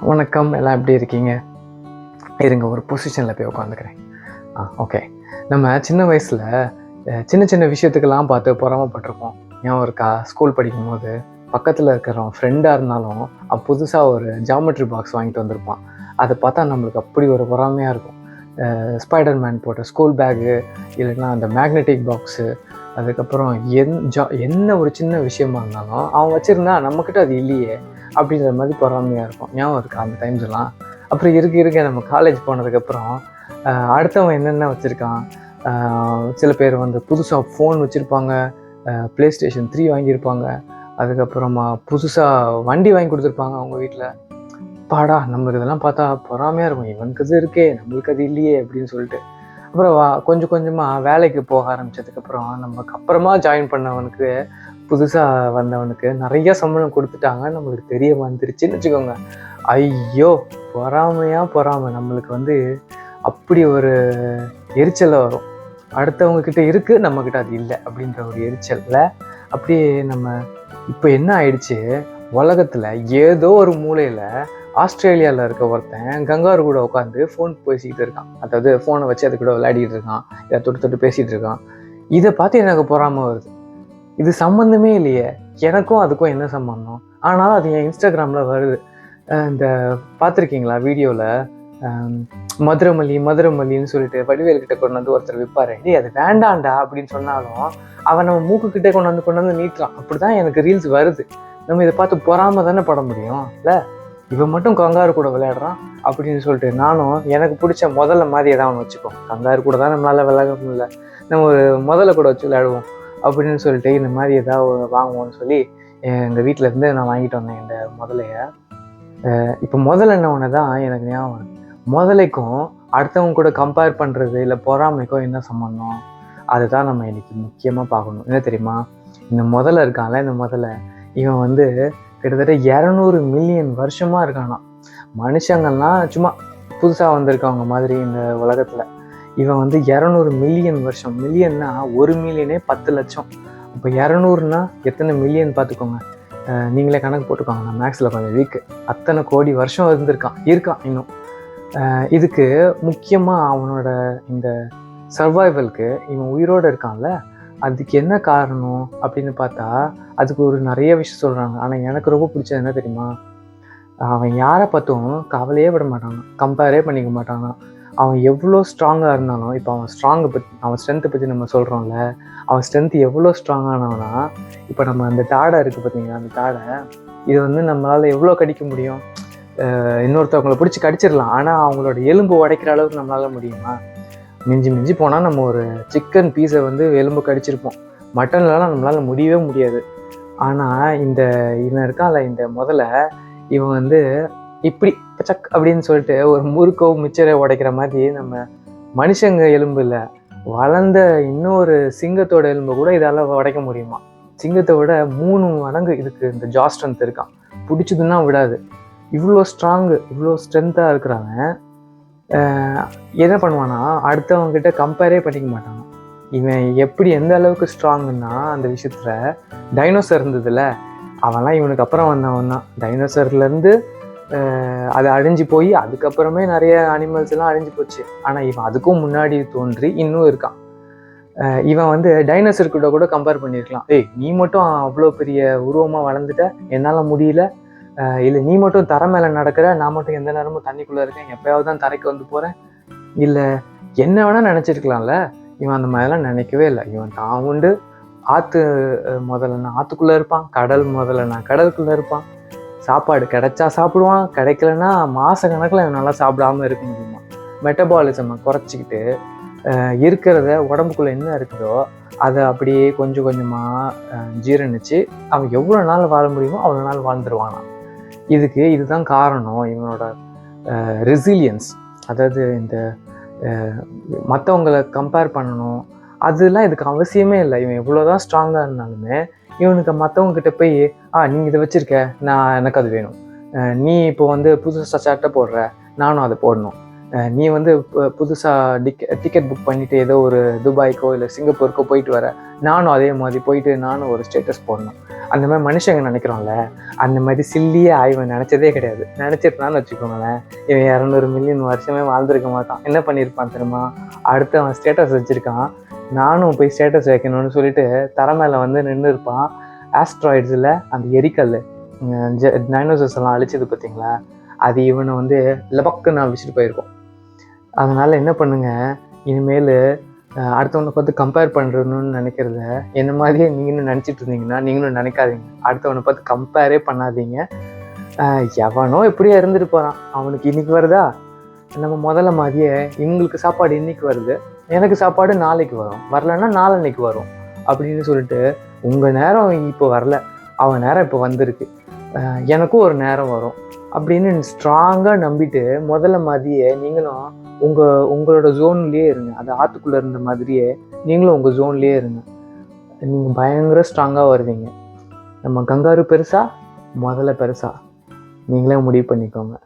வணக்கம், எல்லாம் எப்படி இருக்கீங்க? இருங்க ஒரு பொசிஷனில் போய் உட்காந்துக்கிறேன். ஓகே. நம்ம சின்ன வயசில் சின்ன சின்ன விஷயத்துக்கெல்லாம் பார்த்து பொறாமப்பட்டிருப்போம். ஞாபகம் இருக்கா? ஸ்கூல் படிக்கும்போது பக்கத்தில் இருக்கிறவன் ஃப்ரெண்டாக இருந்தாலும் புதுசாக ஒரு ஜாமெட்ரி பாக்ஸ் வாங்கிட்டு வந்திருப்பான். அதை பார்த்தா நம்மளுக்கு அப்படி ஒரு பொறாமையாக இருக்கும். ஸ்பைடர் மேன் போட்ட ஸ்கூல் பேகு, இல்லைன்னா அந்த மேக்னெட்டிக் பாக்ஸு, அதுக்கப்புறம் என்ன ஒரு சின்ன விஷயமா இருந்தாலும் அவன் வச்சுருந்தா நம்மக்கிட்ட அது இல்லையே அப்படின்ற மாதிரி பொறாமையாக இருக்கும். ஞாபகம் இருக்கா அந்த டைம்ஸ்லாம்? அப்புறம் இருக்க நம்ம காலேஜ் போனதுக்கப்புறம் அடுத்தவன் என்னென்ன வச்சுருக்கான். சில பேர் வந்து புதுசாக ஃபோன் வச்சுருப்பாங்க, ப்ளே ஸ்டேஷன் 3 வாங்கியிருப்பாங்க, அதுக்கப்புறமா புதுசாக வண்டி வாங்கி கொடுத்துருப்பாங்க அவங்க வீட்டில். பாடா நம்மளுக்கு இதெல்லாம் பார்த்தா பொறாமையாக இருக்கும். இவனுக்கு இது இருக்கே, நம்மளுக்கு அது இல்லையே அப்படின்னு சொல்லிட்டு. அப்புறம் கொஞ்சம் கொஞ்சமாக வேலைக்கு போக ஆரம்பித்ததுக்கப்புறம் நமக்கு அப்புறமா ஜாயின் பண்ணவனுக்கு, புதுசாக வந்தவனுக்கு நிறைய சம்பளம் கொடுத்துட்டாங்க, நம்மளுக்கு தெரிய வந்துருச்சுன்னு வச்சுக்கோங்க. ஐயோ! பொறாமை நம்மளுக்கு வந்து அப்படி ஒரு எரிச்சலில் வரும். அடுத்தவங்கக்கிட்ட இருக்குது, நம்மக்கிட்ட அது இல்லை அப்படின்ற ஒரு எரிச்சலில் அப்படியே நம்ம இப்போ என்ன ஆயிடுச்சு, உலகத்தில் ஏதோ ஒரு மூலையில் ஆஸ்திரேலியாவில் இருக்க ஒருத்தன் கங்காரு கூட உட்காந்து ஃபோன் பேசிக்கிட்டு இருக்கான். அதாவது ஃபோனை வச்சு அது கூட விளையாடிட்டு இருக்கான், இதை தொட்டு பேசிகிட்டு இருக்கான். இதை பார்த்து எனக்கு பொறாமை வருது. இது சம்மந்தமே இல்லையே, எனக்கும் அதுக்கும் என்ன சம்மந்தம்? ஆனாலும் அது என் இன்ஸ்டாகிராமில் வருது. இந்த பார்த்துருக்கீங்களா வீடியோவில் மதுரமல்லின்னு சொல்லிட்டு வடிவேல்கிட்ட கொண்டு வந்து ஒருத்தர் விற்பாரு. டேய் அது வேண்டாண்டா அப்படின்னு சொன்னாலும் அவன் நம்ம மூக்குக்கிட்டே கொண்டு வந்து நீட்டுறான். அப்படி தான் எனக்கு ரீல்ஸ் வருது. நம்ம இதை பார்த்து பொறாம தானே பட முடியும் இல்லை? இவன் மட்டும் கங்காரு கூட விளையாடுறான் அப்படின்னு சொல்லிட்டு நானும் எனக்கு பிடிச்ச முதல்ல மாதிரி ஏதாவது ஒன்று வச்சுப்போம். கங்காரு கூட தான் நம்மளால விளையாட முடியல, நம்ம ஒரு முதல்ல கூட வச்சு விளையாடுவோம் அப்படின்னு சொல்லிட்டு இந்த மாதிரி ஏதாவது வாங்குவோம்னு சொல்லி எங்கள் வீட்டிலேருந்து நான் வாங்கிட்டு வந்தேன் இந்த முதலைய. இப்போ முதல்ல என்ன ஒன்று தான் எனக்கு ஞாபகம். முதலைக்கும் அடுத்தவங்க கூட கம்பேர் பண்ணுறது இல்லை பொறாமைக்கும் என்ன சம்மந்தம்? அதுதான் நம்ம இன்னைக்கு முக்கியமாக பார்க்கணும். என்ன தெரியுமா? இந்த முதல்ல இருக்கான்ல, இந்த முதல்ல இவன் வந்து கிட்டத்தட்ட 200 மில்லியன் வருஷமாக இருக்கானா. மனுஷங்கள்லாம் சும்மா புதுசாக வந்திருக்கவங்க மாதிரி இந்த உலகத்தில். இவன் வந்து 200 மில்லியன் வருஷம். மில்லியன்னா 1 மில்லியனே 10 லட்சம். இப்போ 200னா எத்தனை மில்லியன் பார்த்துக்கோங்க. நீங்களே கணக்கு போட்டுக்கோங்க. நான் மேக்ஸில் கொஞ்சம் வீக்கு. அத்தனை கோடி வருஷம் இருக்கான் இன்னும். இதுக்கு முக்கியமாக அவனோட இந்த சர்வைவலுக்கு இவன் உயிரோடு இருக்கான்ல, அதுக்கு என்ன காரணம் அப்படின்னு பார்த்தா அதுக்கு ஒரு நிறைய விஷயம் சொல்கிறாங்க. ஆனால் எனக்கு ரொம்ப பிடிச்சது என்ன தெரியுமா? அவன் யாரை பார்த்தும் கவலையே விட மாட்டானா, கம்பேரே பண்ணிக்க மாட்டானா. அவன் எவ்வளோ ஸ்ட்ராங்காக இருந்தாலும், இப்போ அவன் ஸ்ட்ரென்த்தை பற்றி நம்ம சொல்கிறோம்ல, அவன் ஸ்ட்ரென்த்து எவ்வளோ ஸ்ட்ராங்கானவனா, இப்போ நம்ம அந்த தாடை இருக்குது பார்த்தீங்களா, அந்த தாடை இது வந்து நம்மளால் எவ்வளோ கடிக்க முடியும்? இன்னொருத்தவங்களை பிடிச்சி கடிச்சிடலாம், ஆனால் அவங்களோட எலும்பு உடைக்கிற அளவுக்கு நம்மளால் முடியுமா? மிஞ்சி போனால் நம்ம ஒரு சிக்கன் பீஸை வந்து எலும்பு கடிச்சிருப்போம். மட்டன்லாம் நம்மளால் முடியவே முடியாது. ஆனால் இவன் இருக்கான்ல, இந்த முதல்ல இவன் வந்து இப்படி சக் அப்படின்னு சொல்லிட்டு ஒரு முறுக்கோ மிச்சரை உடைக்கிற மாதிரி நம்ம மனுஷங்க எலும்பு இல்லை, வளர்ந்த இன்னொரு சிங்கத்தோட எலும்பு கூட இதால் உடைக்க முடியுமா? சிங்கத்தை விட 3 மடங்கு இதுக்கு இந்த ஜா ஸ்ட்ரென்த் இருக்கான். பிடிச்சதுன்னா விடாது. இவ்வளோ இவ்வளோ ஸ்ட்ரென்த்தாக இருக்கிறாங்க. என்ன பண்ணுவானா, அடுத்தவங்ககிட்ட கம்பேரே பண்ணிக்க மாட்டாங்க. இவன் எப்படி எந்த அளவுக்கு ஸ்ட்ராங்குன்னா, அந்த விஷயத்தில் டைனோசர் இருந்ததுல, அவன்லாம் இவனுக்கு அப்புறம் வந்தவன் தான். டைனோசர்லேருந்து அது அழிஞ்சு போய் அதுக்கப்புறமே நிறைய அனிமல்ஸ் எல்லாம் அழிஞ்சு போச்சு. ஆனால் இவன் அதுக்கும் முன்னாடி தோன்றி இன்னும் இருக்கான். இவன் வந்து டைனோசர் கூட கம்பேர் பண்ணியிருக்கலாம். நீ மட்டும் அவ்வளோ பெரிய உருவமாக வளர்ந்துட்ட, என்னால் முடியல. இல்லை நீ மட்டும் தரை மேலே நடக்கிற, நான் மட்டும் எந்த நேரமும் தண்ணிக்குள்ளே இருக்கேன், எப்போயாவது தான் தரைக்கு வந்து போகிறேன். இல்லை என்ன வேணால் நினச்சிருக்கலாம்ல. இவன் அந்த மாதிரிலாம் நினைக்கவே இல்லை. இவன் தான் உண்டு. முதல்ல ஆற்றுக்குள்ளே இருப்பான், கடல் முதல்ல கடலுக்குள்ளே இருப்பான். சாப்பாடு கிடைச்சா சாப்பிடுவான், கிடைக்கலன்னா மாத கணக்கில் இவனால சாப்பிடாமல் இருக்க முடியுமா? மெட்டபாலிசமை குறைச்சிக்கிட்டு இருக்கிறத உடம்புக்குள்ளே என்ன இருக்குதோ அதை அப்படியே கொஞ்சம் கொஞ்சமாக ஜீரணித்து அவன் எவ்வளோ நாள் வாழ முடியுமோ அவ்வளோ நாள் வாழ்ந்துருவானா. இதுதான் காரணம் இவனோட ரெசிலியன்ஸ். அதாவது இந்த மற்றவங்களை கம்பேர் பண்ணணும் அதெல்லாம் இதுக்கு அவசியமே இல்லை. இவன் எவ்வளோதான் ஸ்ட்ராங்காக இருந்தாலுமே இவனுக்கு மற்றவங்ககிட்ட போய் நீங்கள் இதை வச்சுருக்க, எனக்கு அது வேணும். நீ இப்போ வந்து புதுசாக சட்டை போடுற, நானும் அதை போடணும். நீ வந்து புதுசாக டிக்கெட் புக் பண்ணிவிட்டு ஏதோ ஒரு துபாய்க்கோ இல்லை சிங்கப்பூருக்கோ போயிட்டு வர, நானும் அதே மாதிரி போயிட்டு நானும் ஒரு ஸ்டேட்டஸ் போடணும். அந்த மாதிரி மனுஷங்க நினைக்கிறோம்ல, அந்த மாதிரி சில்லியாக இவன் நினச்சதே கிடையாது. நினச்சிருந்தான்னு வச்சுக்கோங்களேன், இவன் 200 மில்லியன் வருஷமே வாழ்ந்துருக்க மாட்டான். என்ன பண்ணியிருப்பான் தெரியுமா? அடுத்து அவன் ஸ்டேட்டஸ் வச்சுருக்கான், நானும் போய் ஸ்டேட்டஸ் வைக்கணும்னு சொல்லிட்டு தரை மேலே வந்து நின்று இருப்பான். ஆஸ்ட்ராய்ட்ஸில் அந்த எரிக்கல் டைனோசர்ஸ் எல்லாம் அழிச்சது பார்த்தீங்களா, அது இவனை வந்து லபக்குன்னு அழிச்சிட்டு போயிருக்கோம். அதனால் என்ன பண்ணுங்க, இனிமேல் அடுத்தவனை பார்த்து கம்பேர் பண்ணுறணுன்னு நினைக்கிறத என்ன மாதிரியே நீங்களும் நினச்சிட்டு இருந்தீங்கன்னா நீங்களும் நினைக்காதீங்க. அடுத்தவனை பார்த்து கம்பேரே பண்ணாதீங்க. எவனோ எப்படியோ இருந்துட்டு போகிறான், அவனுக்கு இன்னைக்கு வருதா, நம்ம முதல்ல மாதிரியே இவங்களுக்கு சாப்பாடு இன்னைக்கு வருது, எனக்கு சாப்பாடு நாளைக்கு வரும், வரலன்னா நாளன்னைக்கு வரும் அப்படின்னு சொல்லிட்டு உங்கள் நேரம் இப்போ வரல, அவன் நேரம் இப்போ வந்திருக்கு, எனக்கும் ஒரு நேரம் வரும் அப்படின்னு ஸ்ட்ராங்காக நம்பிட்டு முதல்ல மாதிரியே நீங்களும் உங்களோட ஜோன்லேயே இருங்க. அது ஆற்றுக்குள்ளே இருந்த மாதிரியே நீங்களும் உங்கள் ஜோன்லேயே இருங்க. நீங்கள் பயங்கர ஸ்ட்ராங்காக வருவீங்க. நம்ம கங்காரு பெருசா முதல்ல பெருசா நீங்களே முடிவு பண்ணிக்கோங்க.